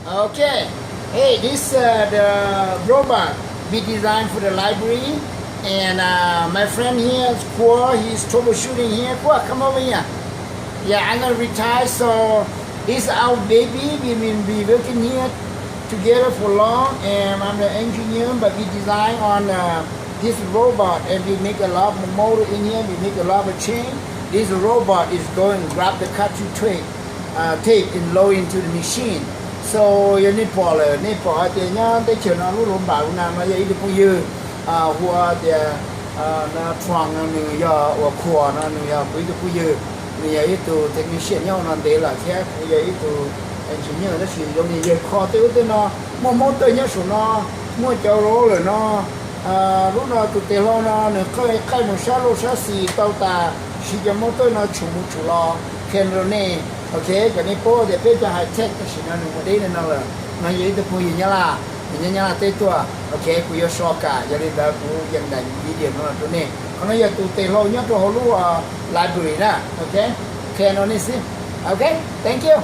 Okay. Hey, this the robot we designed for the library, and my friend here, Kwa, he's troubleshooting here. Kwa, come over here. Yeah, I'm gonna retire, so this is our baby. We've been working here together for long, and I'm the engineer, but we design on this robot, and we make a lot of motor in here. We make a lot of chain. This robot is going to grab the cartridge tray, tape and load into the machine. So you need for the nhá tới chiều nó lúc hôm bảo nào mà vậy được bao nhiêu hoa thì nó thoáng nó nửa giờ hoặc khua nó nửa giờ quý được bao nhiêu nửa giờ từ technician nhau nó để là thế bây giờ từ engineer nó sử dụng nửa giờ kho tới nó mua tới nhá số nó mua châu lỗ rồi nó lúc nào tụi tiền lo nó nửa cái một sáu lô sáu xì tàu ta sử dụng mua tới nó chủ lo khen rồi nè ok cái này po để bây giờ high tech cái gì nó nung đây nó là nó vậy được vui nhá là tết tua ok cứ so cả giờ đây đã cứ dân đánh video nó tụi này còn nó giờ tụi tiền lâu nhất rồi hồi lúc library nè ok khen nó nè xí ok thank you